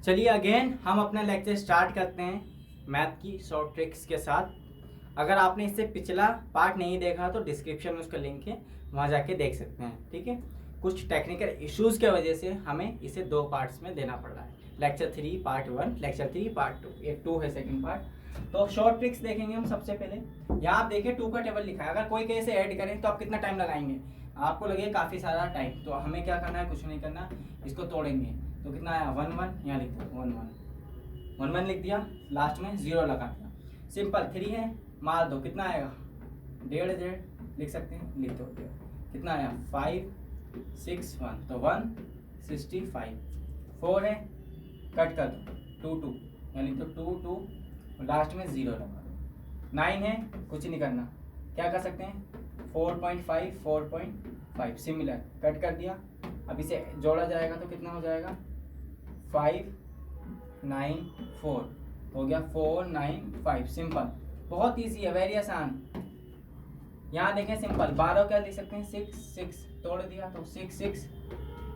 चलिए अगेन हम अपना लेक्चर स्टार्ट करते हैं मैथ की शॉर्ट ट्रिक्स के साथ। अगर आपने इससे पिछला पार्ट नहीं देखा तो डिस्क्रिप्शन में उसका लिंक है, वहाँ जाके देख सकते हैं। ठीक है, कुछ टेक्निकल इश्यूज़ की वजह से हमें इसे 2 पार्ट्स में देना पड़ रहा है। लेक्चर 3 पार्ट 1, लेक्चर 3 पार्ट 2, ये 2 है सेकंड पार्ट। तो शॉर्ट ट्रिक्स देखेंगे हम। सबसे पहले यहाँ आप देखिए 2 का टेबल लिखा है। अगर कोई कहीं से ऐड करें तो आप कितना टाइम लगाएंगे? आपको लगेगा काफ़ी सारा टाइम। तो हमें क्या करना है, कुछ नहीं करना, इसको तोड़ेंगे। तो कितना आया 1 1, यहाँ लिख दो 1 1 1 1 लिख दिया, लास्ट में 0 लगा दिया। सिंपल। 3 है, मार दो, कितना आएगा 1.5 लिख सकते हैं, लिख दो। कितना आया 5 6 1, तो 165। 4 है, कट कर दो 2 2, यहाँ लिख दो 2 2, लास्ट में 0 लगा दो। 9 है, कुछ नहीं करना, क्या कर सकते हैं 4.5 4.5, सिमिलर, कट कर दिया। अब इसे जोड़ा जाएगा तो कितना हो जाएगा 5 9 4, हो गया 4 9 5। सिंपल, बहुत इजी है, वेरी आसान। यहाँ देखें सिंपल, 12 क्या लिख सकते हैं 6 6, तोड़ दिया तो 6 6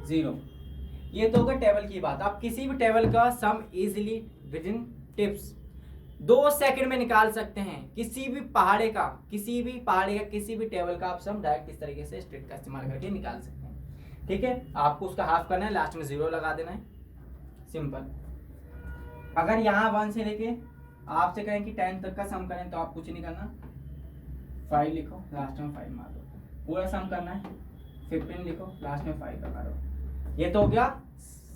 0। ये तो होगा टेबल की बात। आप किसी भी टेबल का sum easily within tips 2 second में निकाल सकते हैं। किसी भी पहाड़े का किसी भी टेबल का आप सम डायरेक्ट इस तरीके से स्ट्रिट का इस्तेमाल करके निकाल सकते हैं। ठीक है, आपको उसका हाफ करना है, लास्ट में 0 लगा देना है। सिंपल। अगर यहाँ 1 से लेके आपसे कहें कि 10 तक का सम करें तो आप कुछ नहीं करना, 5 लिखो, लास्ट में 5 मार दो। पूरा सम करना है 15 लिखो, लास्ट में 5 लगा दो। ये तो हो गया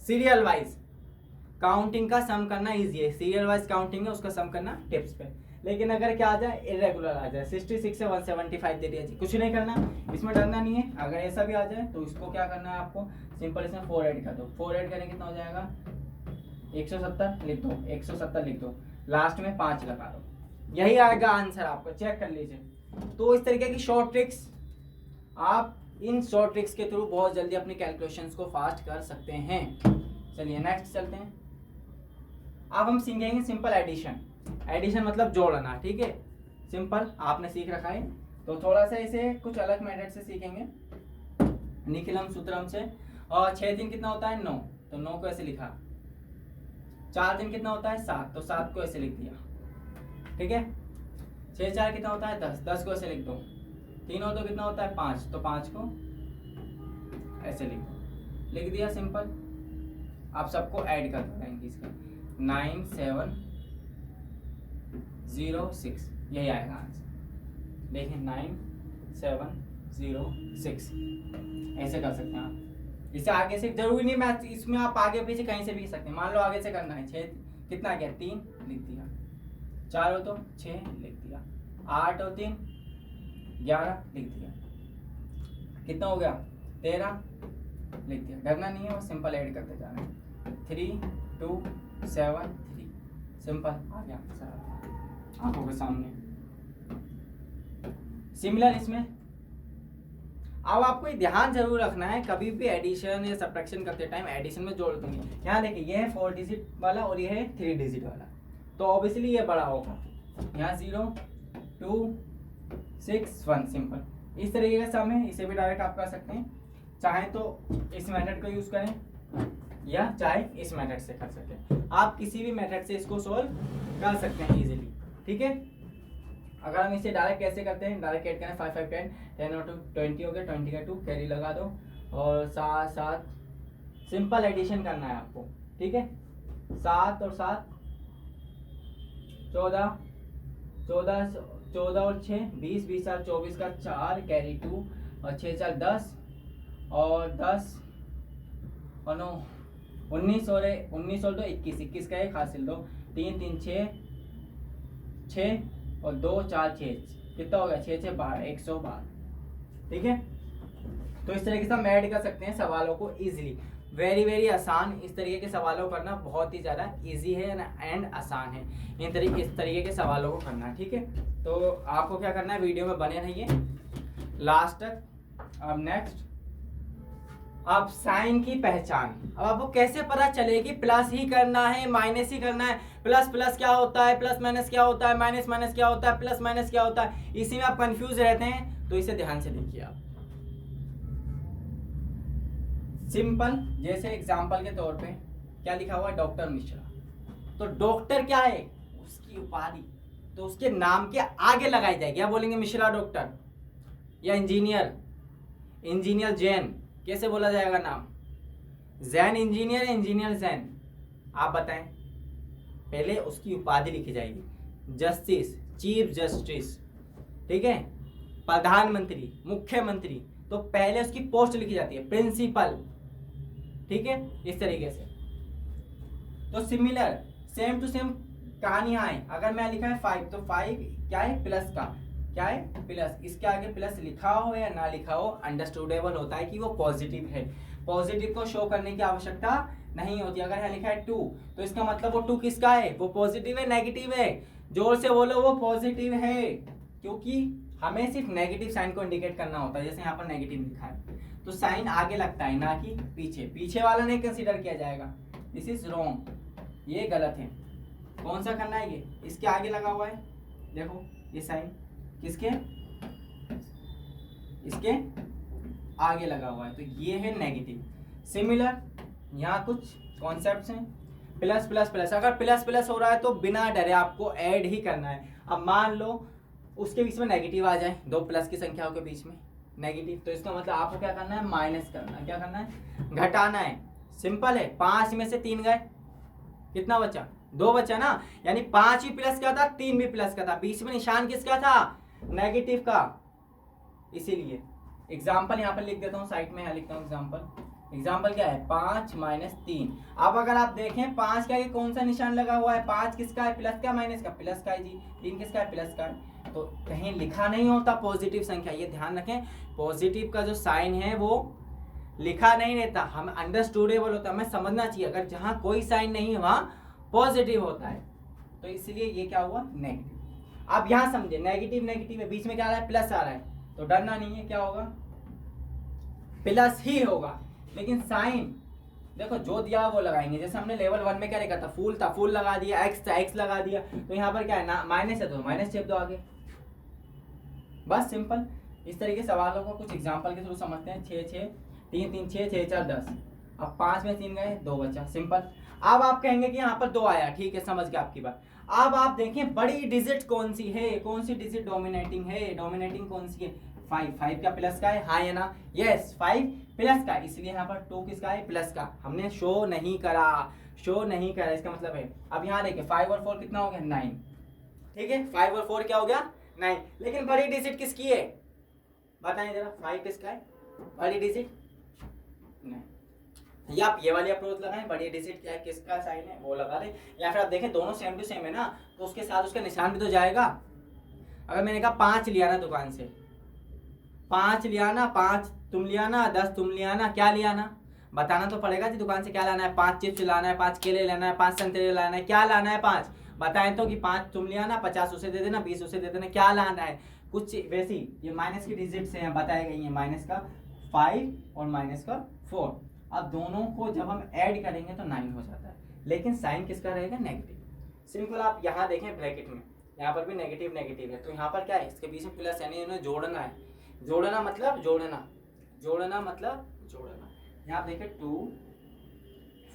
सीरियल वाइज काउंटिंग का सम करना इजी है। सीरियल वाइज काउंटिंग है, उसका सम करना टिप्स पे। लेकिन अगर क्या आ जाए, इरेगुलर आ जाए, 66 से 175 दे दिया जी, कुछ नहीं करना, इसमें डरना नहीं है। अगर ऐसा भी आ जाए तो इसको क्या करना है आपको, सिंपल इसमें 4 ऐड कर दो। 4 ऐड करें कितना हो जाएगा 170 लिख दो, 170 लिख दो, लास्ट में 5 लगा दो। यही आएगा आंसर, आपको चेक कर लीजिए। तो इस तरीके की शॉर्ट ट्रिक्स, आप इन शॉर्ट ट्रिक्स के थ्रू बहुत जल्दी अपनी कैलकुलेशंस को फास्ट कर सकते हैं। चलिए नेक्स्ट चलते हैं। अब हम सीखेंगे सिंपल एडिशन। एडिशन मतलब जोड़ना। ठीक है, सिंपल आपने सीख रखा है, तो थोड़ा सा इसे कुछ अलग मेथड से सीखेंगे, निखिलम सूत्रम से। और 6 दिन कितना होता है 9, तो 9 को ऐसे लिखा। 4 दिन कितना होता है 7, तो 7 को ऐसे लिख दिया। ठीक है, 6 4 कितना होता है 10, 10 को ऐसे लिख दो। 3 हो तो कितना होता है 5, तो 5 को ऐसे लिख दो, लिख दिया। सिंपल। आप सबको ऐड कर दो, इसका 9 7 0 6, यही आएगा आंसर। देखिए 9 7 0 6, ऐसे कर सकते हैं आप। इससे आगे से जरूरी नहीं मैथ, इसमें आप आगे पीछे कहीं से भी कर सकते हैं। मान लो आगे से करना है 6 कितना गया 3 लिख दिया, 4 हो तो 6 लिख दिया, 8 हो 3 11 लिख दिया, कितना हो गया 13 लिख दिया। डरना नहीं है, वो सिंपल ऐड करते जाना है। 3 2 7 3, सिंपल आ गया आंखों के सामने। सिमिलर इसमें अब आपको ध्यान जरूर रखना है, कभी भी एडिशन या सब्ट्रैक्शन करते टाइम एडिशन में जोड़ दूंगी। यहाँ देखिए ये है 4 डिजिट वाला और ये है 3 डिजिट वाला, तो ऑब्वियसली ये बड़ा होगा। यहाँ 0 2 6 1, सिंपल। इस तरीके का सम है, इसे भी डायरेक्ट आप कर सकते हैं। चाहे तो इस मेथड को यूज करें या चाहे इस मेथड से कर सकते हैं। आप किसी भी मेथड से इसको सोल्व कर सकते हैं इजीली। ठीक है, अगर हम इसे डायरेक्ट कैसे करते हैं, डायरेक्ट ऐड करें 5 5 10 10 और 2 20 हो गया, 20 का 2 कैरी लगा दो और 7 7, सिंपल एडिशन करना है आपको। ठीक है, 7 और 7 14 14 14 और 6 20 20 और 24 का 4 कैरी 2 और 6 4 10 और 10 और 9 19 और 19 और 2 21, 21 का 1 हासिल 2 3 3 6 और 2 4 6, कितना हो गया 6 6 12 112। ठीक है, तो इस तरीके से हम ऐड कर सकते हैं सवालों को इजीली। वेरी वेरी आसान। इस तरीके के सवालों को करना बहुत ही ज़्यादा इजी है एंड आसान है, इस तरीके के सवालों को करना। ठीक है, तो आपको क्या करना है, वीडियो में बने रहिए लास्ट तक। अब नेक्स्ट, अब साइन की पहचान। अब आपको कैसे पता चलेगी प्लस ही करना है माइनस ही करना है, प्लस प्लस क्या होता है, प्लस माइनस क्या होता है, माइनस माइनस क्या होता है, प्लस माइनस क्या होता है, इसी में आप कंफ्यूज रहते हैं। तो इसे ध्यान से देखिए आप। सिंपल, जैसे एग्जांपल के तौर पे क्या लिखा हुआ है, डॉक्टर मिश्रा। तो डॉक्टर क्या है, उसकी उपाधि, तो उसके नाम के आगे लगाई जाएगी। क्या बोलेंगे, मिश्रा डॉक्टर, या इंजीनियर, इंजीनियर जैन, कैसे बोला जाएगा नाम, जैन इंजीनियर, इंजीनियर जैन, आप बताएं। पहले उसकी उपाधि लिखी जाएगी, जस्टिस, चीफ जस्टिस, ठीक है, प्रधानमंत्री, मुख्यमंत्री, तो पहले उसकी पोस्ट लिखी जाती है, प्रिंसिपल, ठीक है, इस तरीके से। तो सिमिलर, सेम टू सेम कहानी यहाँ है। अगर मैं लिखा है 5, तो 5 क्या है, प्लस का, क्या है, प्लस, इसके आगे प्लस लिखा हो या ना लिखा हो, अंडरस्टूडेबल होता है कि वो पॉजिटिव है। पॉजिटिव को शो करने की आवश्यकता नहीं होती। अगर यहाँ लिखा है 2, तो इसका मतलब वो 2 किसका है, वो पॉजिटिव है, नेगेटिव है, जोर से बोलो, वो पॉजिटिव है, क्योंकि हमें सिर्फ नेगेटिव साइन को इंडिकेट करना होता है। जैसे यहाँ पर नेगेटिव लिखा है, तो साइन आगे लगता है, ना कि पीछे, पीछे वाला नहीं कंसीडर किया जाएगा। दिस इज रॉन्ग, ये गलत है। कौन सा करना है, ये इसके आगे लगा हुआ है, देखो ये साइन किसके, इसके आगे लगा हुआ है, तो ये है नेगेटिव। सिमिलर यहाँ कुछ कॉन्सेप्ट्स हैं, प्लस प्लस प्लस, अगर प्लस प्लस हो रहा है तो बिना डरे आपको ऐड ही करना है। अब मान लो उसके बीच में नेगेटिव आ जाए, दो प्लस की संख्याओं के बीच में नेगेटिव, तो इसका मतलब आपको क्या करना है, माइनस करना है। क्या करना है, घटाना है। सिंपल है, 5 में से 3 गए, कितना बचा, 2 बचा ना, यानी 5 भी प्लस का था, 3 भी प्लस का था, बीच में निशान किसका था, नेगेटिव का। इसीलिए एग्जाम्पल यहाँ पर लिख देता हूँ, साइड में यहाँ लिखता हूँ एग्जाम्पल। एग्जाम्पल क्या है, 5 माइनस 3। अब अगर आप देखें 5 का कौन सा निशान लगा हुआ है, 5 किसका है, प्लस का, माइनस का, प्लस का है जी, 3 किसका है, प्लस का है। तो कहीं लिखा नहीं होता पॉजिटिव संख्या, ये ध्यान रखें, पॉजिटिव का जो साइन है वो लिखा नहीं रहता, हम अंडरस्टूडेबल होता है, हमें समझना चाहिए। अगर जहां कोई साइन नहीं है वहां पॉजिटिव होता है, तो इसलिए ये क्या हुआ, नेगेटिव। आप यहां समझे, नेगेटिव नेगेटिव है, बीच में क्या आ रहा है, प्लस आ रहा है, तो डरना नहीं है, क्या होगा, प्लस ही होगा। लेकिन साइन देखो जो दिया वो लगाएंगे। जैसे हमने लेवल 1 में क्या लिखा था, फूल था, फूल लगा दिया, एक्स था, एक्स लगा दिया, तो यहाँ पर क्या है ना, माइनस है तो माइनस चेप दो आगे, बस सिंपल। इस तरीके सवालों को कुछ एग्जांपल के थ्रू समझते हैं। 6 6 3 3 6 6 4 10, अब 5 में 3 गए, 2 बचा, सिंपल। अब आप कहेंगे कि यहाँ पर 2 आया, ठीक है, समझ गए आपकी बात। अब आप देखें बड़ी डिजिट कौन सी है, कौन सी डिजिट डोमिनेटिंग है, डोमिनेटिंग कौन सी है, 5। 5 का प्लस का है, हाँ है ना, यस 5 प्लस का, इसलिए यहाँ पर 2 किसका है, प्लस का। हमने शो नहीं करा, शो नहीं करा, इसका मतलब है। अब यहाँ देखिए 5 और 4 कितना हो गया, 9, ठीक है, 5 और 4 क्या हो गया, 9। लेकिन बड़ी डिजिट किसकी है, बताएं जरा, 5 किसका है, बड़ी डिजिट नहीं। या आप ये वाली अप्रोच लगाएं, बड़ी डिजिट क्या है, किसका साइन है वो लगा दें, या फिर आप देखें दोनों सेम टू सेम है ना, तो उसके साथ उसका निशान भी तो जाएगा। अगर मैंने कहा 5 लिया ना दुकान से, 5 लिया ना, 5 तुम लिया ना, 10 तुम लिया ना, क्या लिया ना, बताना तो पड़ेगा जी दुकान से क्या लाना है। 5 चिप्स लाना है, 5 केले लाना है, 5 संतरे लाना है, क्या लाना है, 5 बताएं तो, कि 5 तुम लिया ना, 50 उसे दे देना, 20 उसे दे देना, क्या लाना है, कुछ वैसी। ये माइनस की डिजिट्स हैं, बताई गई है, माइनस का 5 और माइनस का 4। अब दोनों को जब हम ऐड करेंगे तो 9 हो जाता है, लेकिन साइन किसका रहेगा, नेगेटिव। सिंपल, आप यहाँ देखें ब्रैकेट में, यहाँ पर भी नेगेटिव नेगेटिव है, तो यहाँ पर क्या है, इसके बीच में प्लस, यानी इन्हें जोड़ना है। जोड़ना मतलब जोड़ना, जोड़ना मतलब जोड़ना। यहाँ देखें 2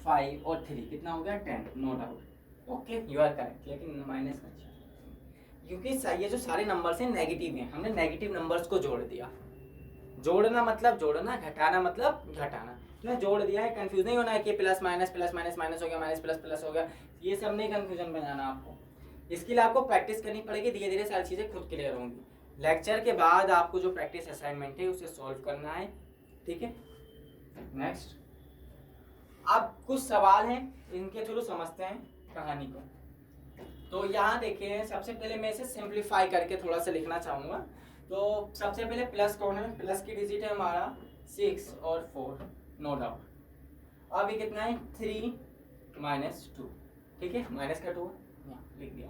5 और 3 कितना हो गया, 10, no doubt, okay you are correct. लेकिन माइनस का, क्योंकि ये जो सारे नंबर्स हैं नेगेटिव हैं, हमने नेगेटिव नंबर्स को जोड़ दिया। जोड़ना मतलब जोड़ना, घटाना मतलब घटाना, तो जोड़ दिया है। कंफ्यूज नहीं होना है कि प्लस माइनस माइनस हो गया, माइनस प्लस प्लस हो गया, ये सब नहीं कंफ्यूजन में जाना आपको। इसके लिए आपको प्रैक्टिस करनी पड़ेगी, धीरे धीरे सारी चीज़ें खुद क्लियर होंगी। लेक्चर के बाद आपको जो प्रैक्टिस असाइनमेंट है उसे सॉल्व करना है, ठीक है। नेक्स्ट, अब कुछ सवाल हैं, इनके थ्रू समझते हैं कहानी को। तो यहाँ देखिए, सबसे पहले मैं इसे सिंप्लीफाई करके थोड़ा सा लिखना चाहूँगा। तो सबसे पहले प्लस कौन है, प्लस की डिजिट है हमारा 6 और 4, नो डाउट। अब ये कितना है, 3 माइनस 2, ठीक है, माइनस का 2 लिख दिया।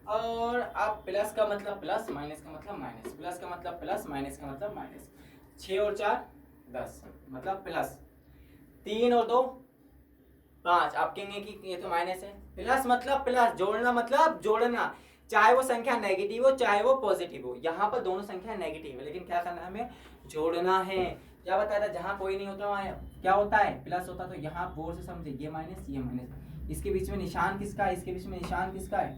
और अब प्लस का मतलब प्लस, माइनस का मतलब माइनस, प्लस का मतलब प्लस, माइनस का मतलब माइनस। 6 और 4 10, मतलब प्लस। 3 और 2 5, आप कहेंगे कि ये तो माइनस है। प्लस मतलब प्लस, जोड़ना मतलब जोड़ना, चाहे वो संख्या नेगेटिव हो चाहे वो पॉजिटिव हो। यहाँ पर दोनों संख्या नेगेटिव है, लेकिन क्या करना है, हमें जोड़ना है। क्या बताया था, जहाँ कोई नहीं होता वहाँ क्या होता है, प्लस होता। तो यहाँ गौर से समझे, ये माइनस ये माइनस, इसके बीच में निशान किसका है, इसके बीच में निशान किसका है,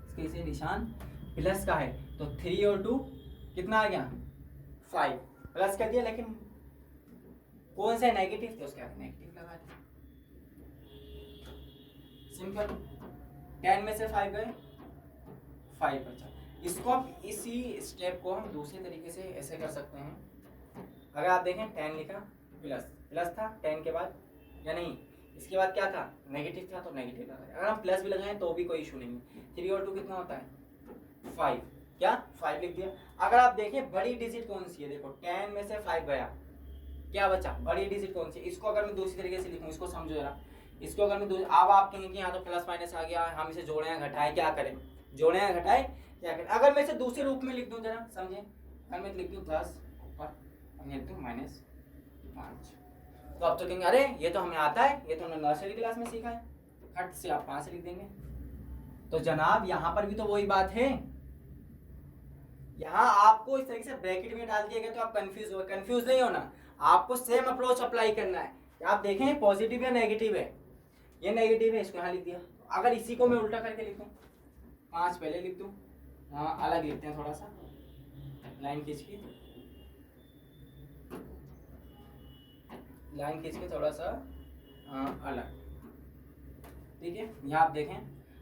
इसके बीच में निशान प्लस का है। तो 3 और 2 कितना आ गया 5, प्लस कर दिया, लेकिन कौन से नेगेटिव थे उसके आगे नेगेटिव लगा दिया, सिंपल। 10 में से 5 गए, 5 बचा। इसको आप इसी स्टेप को हम दूसरे तरीके से ऐसे कर सकते हैं। अगर आप देखें 10 लिखा, प्लस प्लस था 10 के बाद या नहीं, इसके बाद क्या था नेगेटिव था, तो नेगेटिव लगाया। अगर हम प्लस भी लगाएं तो भी कोई इशू नहीं है। 3 और 2 कितना होता है 5, क्या 5 लिख दिया। अगर आप देखें बड़ी डिजिट कौन सी है, देखो 10 में से 5 गया, क्या बचा बड़ी डिजिट कौन सी। इसको अगर मैं दूसरी तरीके से लिखूं, इसको समझो जरा, इसको अगर मैं अब आप कहेंगे कि यहाँ तो प्लस माइनस आ गया, हम इसे जोड़े या घटाएं, क्या करें, जोड़े या घटाएं क्या करें। अगर मैं इसे दूसरे रूप में लिख दूं जरा समझे, अगर मैं लिख दूं प्लस ऊपर लिख दूं माइनस 5, तो आप तो कहेंगे अरे ये तो हमें आता है, ये तो हमने नर्सरी क्लास में सीखा है, हट से आप 5 लिख देंगे। तो जनाब यहाँ पर भी तो वही बात है, यहाँ आपको इस तरीके से ब्रैकेट में डाल दिया गया तो आप कंफ्यूज नहीं होना, आपको सेम अप्रोच अप्लाई करना है। आप देखें पॉजिटिव या नेगेटिव है, ये नेगेटिव है, इसको यहाँ लिख दिया। अगर इसी को मैं उल्टा करके लिखूं, 5 पहले लिख दूं, हाँ अलग लिखते हैं, थोड़ा सा लाइन खींच के, लाइन खींच के थोड़ा सा अलग, ठीक है। यहाँ आप देखें,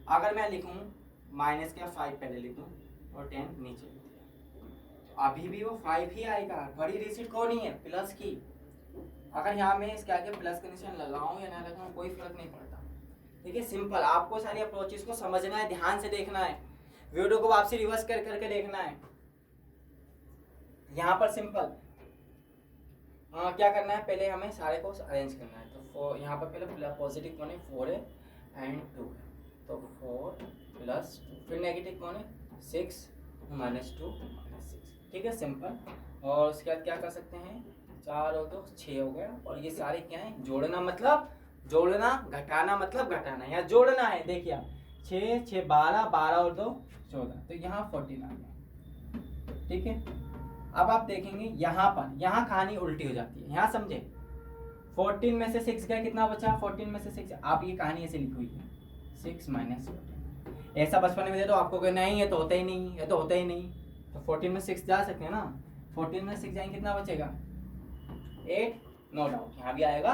अगर मैं लिखूं माइनस का 5 पहले लिखूं और 10 नीचे, तो अभी भी वो 5 ही आएगा, बड़ी डिजिट कौन ही है प्लस की। अगर यहाँ मैं इसके आगे प्लस का निशान लगाऊं या ना लगाऊं कोई फर्क नहीं पड़ता, ठीक है। सिंपल, आपको सारी अप्रोचेस को समझना है, ध्यान से देखना है, वीडियो को आपसे रिवर्स कर करके देखना है। यहाँ पर सिंपल क्या करना है, पहले हमें सारे को अरेंज करना है। तो यहाँ पर पहले पॉजिटिव कौन है 4 है एंड 2 है, तो 4 प्लस 2, फिर नेगेटिव कौन है 6 माइनस 2 माइनस 6, ठीक है सिंपल। और उसके बाद क्या कर सकते हैं, 4 और 2 6 हो गया, और ये सारे क्या है जोड़ना, मतलब जोड़ना, घटाना मतलब घटाना, यहाँ जोड़ना है। देखिए आप 6 6 12, 12 और 2 14, तो यहाँ 14 आ गया, ठीक है। अब आप देखेंगे यहाँ पर, यहाँ कहानी उल्टी हो जाती है, यहाँ समझे। 14 में से 6 गया, कितना बचा 14 में से 6, आप ये कहानी ऐसे लिखी हुई है 6 माइनस 14। ऐसा बचपन में दे दो आपको कि नहीं ये तो होता ही नहीं, ये तो होता ही नहीं, तो 14 में 6 जा सकते हैं ना, 14 में 6 जाएंगे कितना बचेगा 8, नो डाउट यहाँ भी आएगा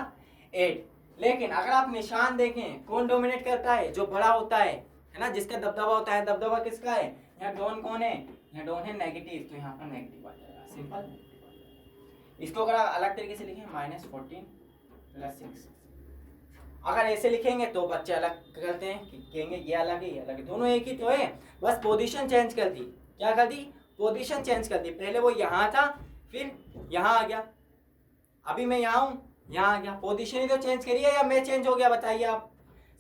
8। लेकिन अगर आप निशान देखें कौन डोमिनेट करता है, जो बड़ा होता है ना, जिसका दबदबा होता है, दबदबा किसका है, यहाँ डॉन कौन है, यहाँ डॉन है नेगेटिव, तो यहाँ पर नेगेटिव आ जाएगा, सिंपल। इसको अगर अलग तरीके से लिखें माइनस 14 प्लस 6, अगर ऐसे लिखेंगे तो बच्चे अलग करते हैं, कहेंगे ये अलग है ये अलग है, दोनों एक ही तो है, बस पोजीशन चेंज कर दी। क्या कर दी, पोजीशन चेंज कर दी, पहले वो यहाँ था फिर यहाँ आ गया, अभी मैं यहाँ हूँ यहाँ आ गया, पोजीशन ही तो चेंज करिए या मैं चेंज हो गया बताइए आप,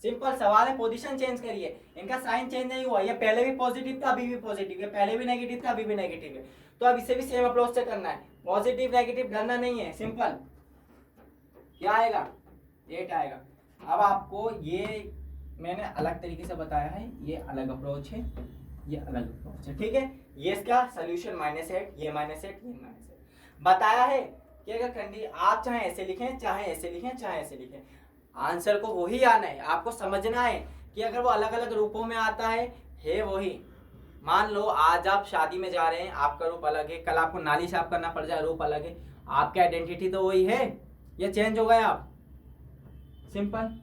सिंपल सवाल है, पोजीशन चेंज करिए, इनका साइन चेंज नहीं हुआ, ये पहले भी पॉजिटिव था अभी भी पॉजिटिव है, पहले भी नेगेटिव था अभी भी नेगेटिव है, तो अब इसे भी सेम अप्रोच से करना है, पॉजिटिव नेगेटिव डरना नहीं है, सिंपल। क्या आएगा 8 आएगा। अब आपको ये मैंने अलग तरीके से बताया है, ये अलग अप्रोच है, ये अलग अप्रोच है, ठीक है। ये इसका सोल्यूशन -8, ये -8, ये -8 बताया है कि अगर आप चाहे ऐसे लिखें चाहे ऐसे लिखें चाहे ऐसे लिखें, आंसर को वही आना है, आपको समझना है कि अगर वो अलग अलग रूपों में आता है वही। मान लो आज आप शादी में जा रहे हैं, आपका रूप अलग है, कल आपको नाली साफ करना पड़ जाए, रूप अलग है, आपकी आइडेंटिटी तो वही है, ये चेंज हो गए आप, सिंपल।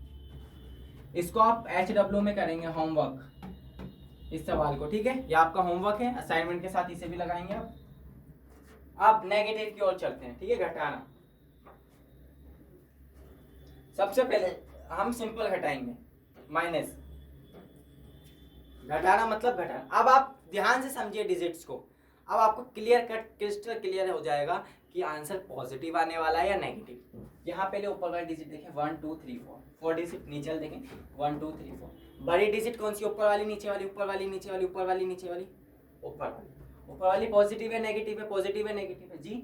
इसको आप HW में करेंगे होमवर्क, इस सवाल को, ठीक है, ये आपका होमवर्क है, असाइनमेंट के साथ इसे भी लगाएंगे आप। अब नेगेटिव की ओर चलते हैं, ठीक है, घटाना। सबसे पहले हम सिंपल घटाएंगे, माइनस, घटाना मतलब घटाना। अब आप ध्यान से समझिए डिजिट्स को, अब आपको क्लियर कट क्रिस्टल क्लियर हो जाएगा कि आंसर पॉजिटिव आने वाला है या नेगेटिव। यहाँ पहले ऊपर वाली डिजिट देखें 1 2 3 4 डिजिट, नीचे देखें 1 2 3 4। बड़ी डिजिट कौन सी, ऊपर वाली नीचे वाली, ऊपर वाली नीचे वाली, ऊपर वाली नीचे वाली, ऊपर वाली। ऊपर वाली पॉजिटिव है नेगेटिव है, पॉजिटिव है नेगेटिव है जी,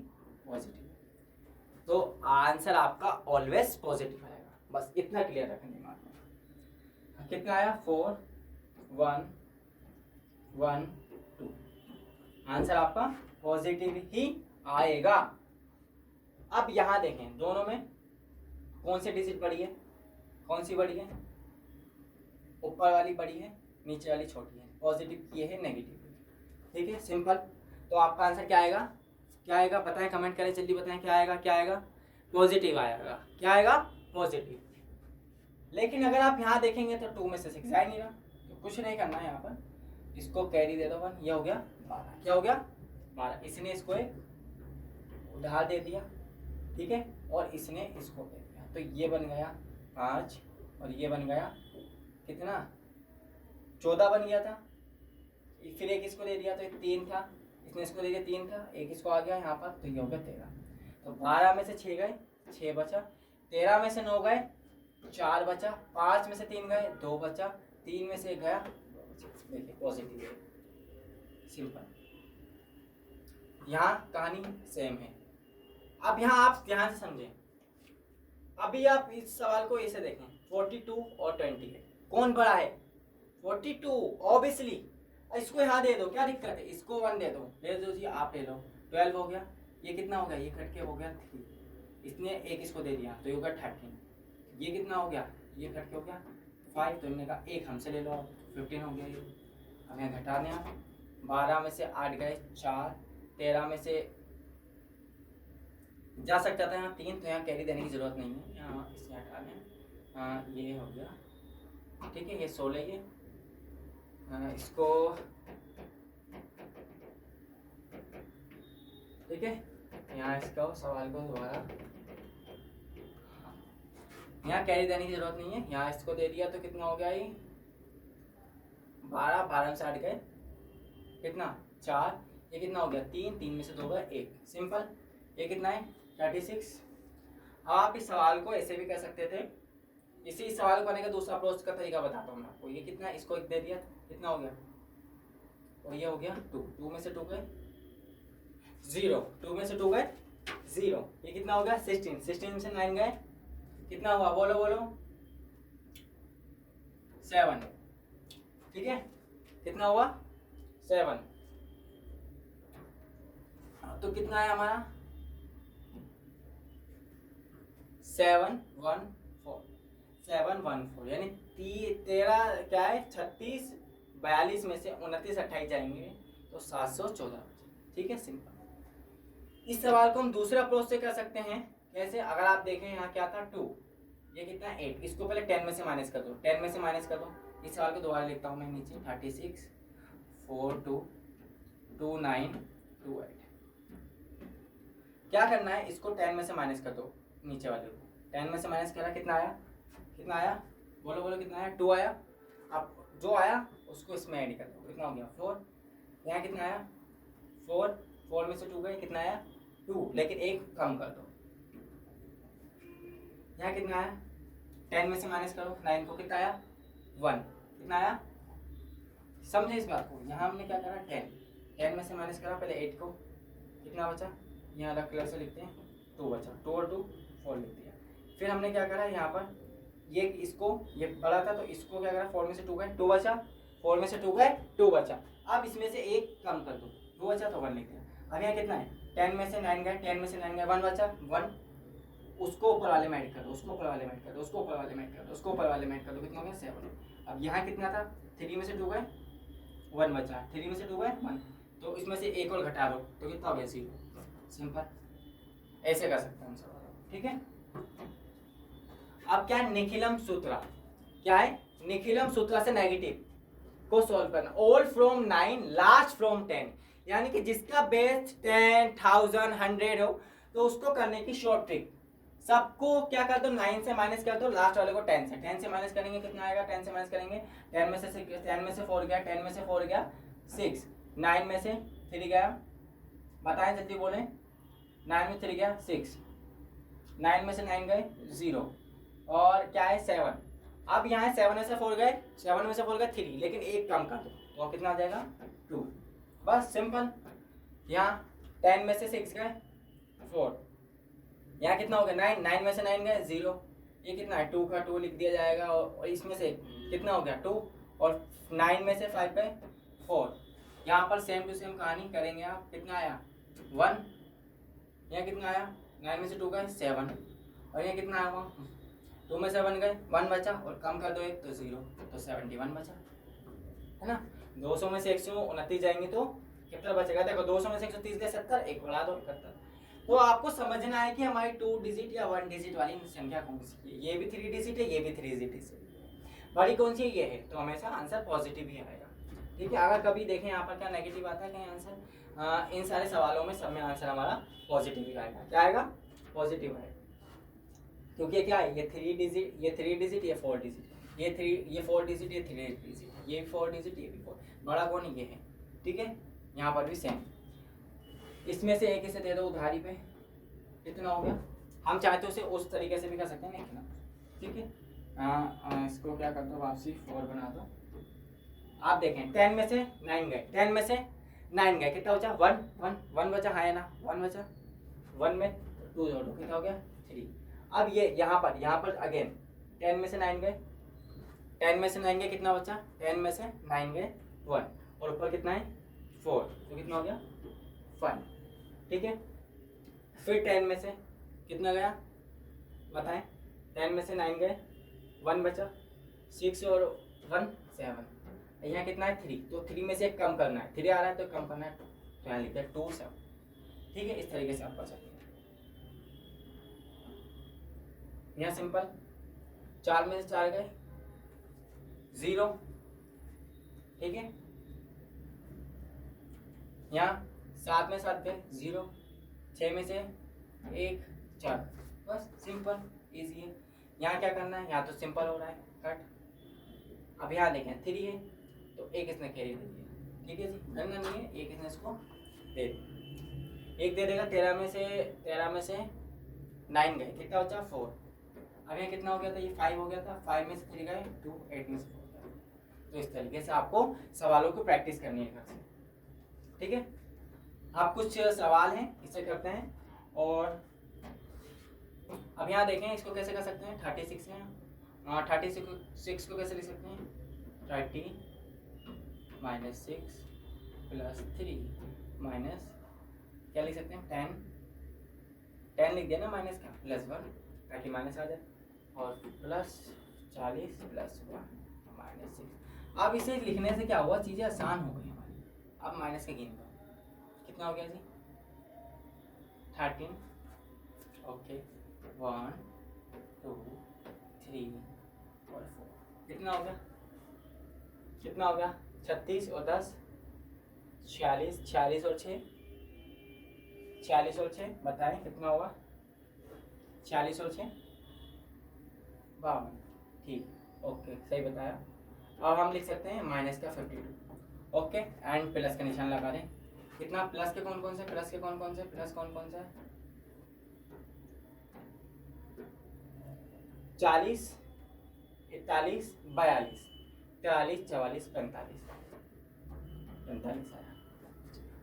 पॉजिटिव है, तो आंसर आपका ऑलवेज पॉजिटिव आएगा, बस इतना क्लियर रखना दिमाग में। कितना आया 4 1 1 2, आंसर आपका पॉजिटिव ही आएगा। अब यहाँ देखें दोनों में कौन सी डिजिट बड़ी है, कौन सी बड़ी है, ऊपर वाली बड़ी है, नीचे वाली छोटी है, पॉजिटिव ये है नेगेटिव, ठीक है सिंपल। तो आपका आंसर क्या आएगा, क्या आएगा बताएं, कमेंट करें जल्दी बताएं क्या आएगा, क्या आएगा, पॉजिटिव आएगा, क्या आएगा पॉजिटिव। लेकिन अगर आप यहाँ देखेंगे तो 2 में से 6 आ ही नहीं रहा, तो कुछ नहीं करना है यहाँ पर, इसको कैरी दे दो 1, ये हो गया 12, क्या हो गया 12, इसने इसको एक उधार दे दिया, ठीक है, और इसने इसको दे दिया, तो ये बन गया 5 और ये बन गया कितना 14 बन गया था, फिर एक इसको दे दिया तो 3 था, इसने इसको दे दिया 3 था, एक इसको आ गया यहाँ पर, तो ये हो गया 13। तो 12 में से 6 गए 6 बचा, 13 में से 9 गए 4 बचा, 5 में से 3 गए 2 बचा, 3 में से 1 गया, देखिए पॉजिटिव है, सिंपल। यहाँ कहानी सेम है। अब यहाँ आप ध्यान से समझें, अभी आप इस सवाल को ऐसे देखें 42 और 28 कौन बड़ा है, 42 ऑब्वियसली, इसको यहाँ दे दो क्या दिक्कत है, इसको 1 दे दो जी, आप ले लो 12 हो गया, ये कितना हो गया, ये कट के हो गया 3, इसने एक इसको दे दिया तो ये हो गया 13, ये कितना हो गया, ये कट के हो गया 5, तो इन्होंने कहा एक हमसे ले लो, 15 हो गया ये, अब यहाँ घटा दें आप, 12 में से 8 गए 4, 13 में से जा सकता था यहाँ 3, तो यहाँ कैरी देने की जरूरत नहीं है, यहाँ इसे हटा दें, ये हो गया, ठीक है, ये 16 ये, इसको ठीक है, यहाँ इसका सवाल को दोबारा, यहाँ कैरी देने की जरूरत नहीं है, यहाँ इसको दे दिया तो कितना हो गया ये 12, 12 में से 8 गए कितना 4, ये कितना हो गया 3, 3 में से 2 गए 1, सिंपल। ये कितना है 36। आप इस सवाल को ऐसे भी कर सकते थे, इसी सवाल को करने का दूसरा अप्रोच का तरीका बताता हूँ मैं आपको। ये कितना है, इसको एक दे दिया कितना हो गया, और ये हो गया 2, 2 में से 2 गए 0, 2 में से 2 गए 0, ये कितना हो गया 16, 16 में से 9 गए कितना हुआ, बोलो बोलो 7, ठीक है, कितना हुआ 7, तो कितना है हमारा 714 यानी 13 क्या है 36, 42 में से 29 28 जाएंगे तो 714, ठीक है सिंपल। इस सवाल को हम दूसरे अप्रोच से कर सकते हैं, कैसे, अगर आप देखें यहाँ क्या था 2, ये कितना 8, इसको पहले 10 में से माइनस कर दो, 10 में से माइनस कर दो, इस सवाल को दोबारा लिखता हूँ मैं नीचे 36 4 2 2 9 2 8, क्या करना है, इसको 10 में से माइनस कर दो, नीचे वाले को 10 में से माइनस करा कितना आया, कितना आया बोलो बोलो कितना आया 2 आया, अब जो आया उसको इसमें ऐड कर दो, कितना हो गया 4, यहाँ कितना आया 4, 4 में से 2 गए कितना आया 2, लेकिन एक कम कर दो, यहाँ कितना आया 10 में से माइनस करो 9 को कितना आया 1, कितना आया, समझे इस बात को। यहाँ हमने क्या करा 10 में से माइनस करा पहले 8 को, कितना बचा, यहाँ अलग कलर से लिखते हैं 2 बचा, 2 और 2 4 लिख दिया। फिर हमने क्या करा यहाँ पर ये इसको, ये बड़ा था तो इसको क्या करा 4 में से 2 गए 2 बचा, 4 में से 2 गए 2 बचा, अब इसमें से एक कम कर दो 2 बचा तो 1 लिख दिया। अब यहाँ कितना है 10 में से 9 गए 10 में से 9 गए 1 बचा 1, उसको ऊपर वाले में ऐड कर दो, उसको ऊपर वाले में ऐड कर दो, उसको ऊपर वाले में ऐड कर दो, उसको ऊपर वाले में ऐड कर दो, कितना हो गया 7। अब यहाँ कितना था 3 में से 2 गए 1 बचा, 3 में से 2 गए 1, तो इसमें से एक और घटा दो तो कितना हो गया 0, सिंपल। ऐसे कर सकते हैं हम सवाल, ठीक है। अब क्या है निखिलम सूत्र, क्या है निखिलम सूत्र से नेगेटिव को सॉल्व करना, ऑल फ्रॉम 9 लास्ट फ्रॉम 10, यानी कि जिसका बेस 10 1000 100 हो तो उसको करने की शॉर्ट ट्रिक, सबको क्या कर दो 9 से माइनस कर दो, लास्ट वाले को 10 से, 10 से माइनस करेंगे कितना आएगा, 10 से माइनस करेंगे 10 में से 4 गया, 10 में से 4 गया 6, 9 में से 3 गया, बताएं जल्दी बोलें, 9 में 3 गया 6, 9 में से 9 गए 0, और क्या है 7। अब यहाँ 7 में से 4 गए 7 में से 4 गए 3, लेकिन एक कम कर दो तो कितना आ जाएगा 2, बस सिंपल। यहाँ 10 में से 6 गए 4, यहाँ कितना हो गया 9, 9 में से 9 गए 0, ये कितना है 2 का 2 लिख दिया जाएगा, और इसमें से कितना हो गया 2, और 9 में से 5 गए 4, यहाँ पर सेम टू सेम कहानी करेंगे आप, कितना आया 1, यहाँ कितना आया 9 में से 2 गए 7, और ये कितना आया 2 में से 1 गए 1 बचा, और कम कर दो 1 तो 0, तो 71 बचा, है ना। 200 में से 129 जाएंगे तो कितना बचेगा, देखो 200 में से 130 गए 70, एक बढ़ा दो 71। तो आपको समझना है कि हमारी 2 डिजिट या 1 डिजिट वाली संख्या कौन सी है। ये भी 3 डिजिट है, ये भी 3 डिजिट है, बड़ी कौन सी ये है, तो हमेशा आंसर पॉजिटिव ही आएगा। ठीक है, अगर कभी देखें यहाँ पर क्या नेगेटिव आता है कहीं आंसर, इन सारे सवालों में सब में आंसर हमारा पॉजिटिव ही आएगा। क्या आएगा, पॉजिटिव आएगा, क्योंकि क्या है, ये 3 डिजिट, ये 3 डिजिट, ये 4 डिजिट, ये 4 डिजिट, ये 3 डिजिट, ये 4 डिजिट, ये भी 4, बड़ा कौन ये है। ठीक है, यहाँ पर भी सेम, इसमें से एक इसे दे दो उधारी पे, कितना हो गया। हम चाहते हो उसे उस तरीके से भी कर सकते हैं, लिखना। ठीक है, इसको क्या कर दो, वापसी 4 बना दो। आप देखें 10 में से 9 गए, 10 में से 9 गए, कितना बचा 1 बचा, हाँ है ना 1 बचा, 1 में 2 जोड़ो, कितना हो गया 3। अब ये यहाँ पर अगेन 10 में से 9 गए, 10 में से 9 गए, कितना बचा 10 में से 9 गए 1, और ऊपर कितना है 4, तो कितना हो गया 1। ठीक है, फिर 10 में से कितना गया बताएं, 10 में से 9 गए 1 बचा, 6 और 1 7, यहाँ कितना है 3, तो 3 में से एक कम करना है, 3 आ रहा है तो कम करना है, तो यहाँ लिखते हैं 2 7। ठीक है, इस तरीके से आप कर सकते हैं। यहाँ सिंपल 4 में से 4 गए 0। ठीक है, यहाँ 7 में 7 गए 0, 6 में से 1 4, बस सिंपल इजी है। यहाँ क्या करना है, यहाँ तो सिंपल हो रहा है कट। अब यहाँ देखें 3 है तो एक इसने कैरी दे दिया, ठीक है जी, करना नहीं है, एक इसने इसको दे दिया, एक दे देगा। 13 में से 9 गए, कितना बचा 4। अब यहाँ कितना हो गया था, ये 5 हो गया था, 5 में से 3 गए 2, 8 में से 4 गए। तो इस तरीके से आपको सवालों को प्रैक्टिस करनी है घर से। ठीक है, आप कुछ सवाल हैं इसे करते हैं, और अब यहाँ देखें इसको कैसे कर सकते हैं। 36 है, 36 को कैसे लिख सकते हैं, 30 - 6 + 3 माइनस क्या लिख सकते हैं 10 लिख दिया ना, माइनस का +1, 30 माइनस आ जाए, और प्लस 40 + 1 -6। अब इसे लिखने से क्या हुआ, चीज़ें आसान हो गई हमारी। अब माइनस के गिन दो, कितना हो गया जी 13, ओके 1 2 3 और 4, कितना हो गया 36 और 10 46, 46 और 6 46 और 6 बताएं कितना होगा, 46 और 6 52। ठीक, ओके सही बताया। अब हम लिख सकते हैं माइनस का 52, ओके, एंड प्लस का निशान लगा दें। कितना प्लस के कौन कौन से, प्लस कौन कौन से है 40 41 42 43 44 45 आया।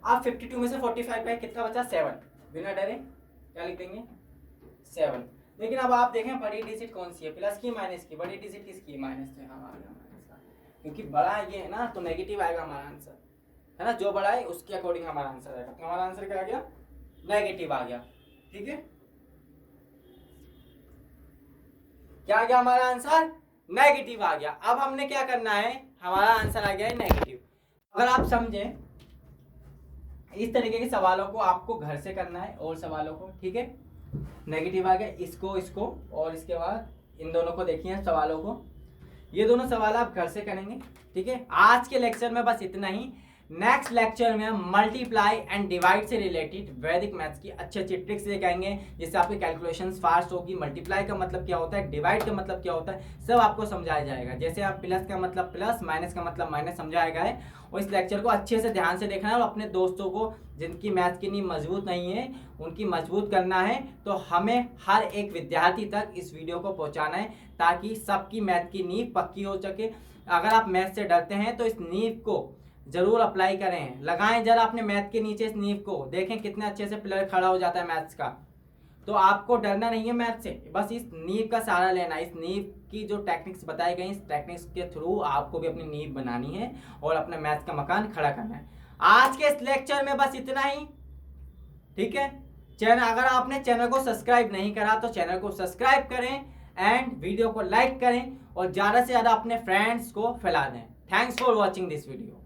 आप 52 में से 45 गए, कितना बचा 7, बिना डरे क्या लिख देंगे 7। लेकिन अब आप देखें बड़ी डिजिट कौन सी है, प्लस की माइनस की, बड़ी डिजिट किसकी है माइनस, तो यहाँ आ गया माइनस का, क्योंकि बड़ा ये है ना तो नेगेटिव आएगा हमारा आंसर, है ना, जो बड़ा है उसके अकॉर्डिंग हमारा आंसर आएगा। तो हमारा आंसर क्या आ गया, नेगेटिव आ गया। ठीक है, क्या आ गया हमारा आंसर, नेगेटिव आ गया। अब हमने क्या करना है, हमारा आंसर आ गया है नेगेटिव। अगर आप समझें इस तरीके के सवालों को आपको घर से करना है, और सवालों को, ठीक है, नेगेटिव आ गया, इसको और इसके बाद इन दोनों को देखिए सवालों को, ये दोनों सवाल आप घर से करेंगे। ठीक है, आज के लेक्चर में बस इतना ही। नेक्स्ट लेक्चर में हम मल्टीप्लाई एंड डिवाइड से रिलेटेड वैदिक मैथ्स की अच्छी अच्छी ट्रिक्स लेके आएंगे, जिससे आपकी कैलकुलेशंस फास्ट होगी। मल्टीप्लाई का मतलब क्या होता है, डिवाइड का मतलब क्या होता है, सब आपको समझाया जाएगा। जैसे आप प्लस का मतलब प्लस, माइनस का मतलब माइनस समझाया गया है। और इस लेक्चर को अच्छे से ध्यान से देखना है, और अपने दोस्तों को जिनकी मैथ्स की नींव मजबूत नहीं है उनकी मजबूत करना है। तो हमें हर एक विद्यार्थी तक इस वीडियो को पहुंचाना है, ताकि सबकी मैथ की नींव पक्की हो सके। अगर आप मैथ से डरते हैं तो इस नींव को जरूर अप्लाई करें, लगाएं जरा अपने मैथ के नीचे इस नींव को, देखें कितने अच्छे से पिलर खड़ा हो जाता है मैथ्स का। तो आपको डरना नहीं है मैथ से, बस इस नींव का सहारा लेना। इस नींव की जो टेक्निक्स बताई गई, इस टेक्निक्स के थ्रू आपको भी अपनी नींव बनानी है और अपने मैथ्स का मकान खड़ा करना है। आज के इस लेक्चर में बस इतना ही, ठीक है। अगर आपने चैनल को सब्सक्राइब नहीं करा तो चैनल को सब्सक्राइब करें एंड वीडियो को लाइक करें और ज़्यादा से ज़्यादा अपने फ्रेंड्स को फैला दें। Thanks for watching this video.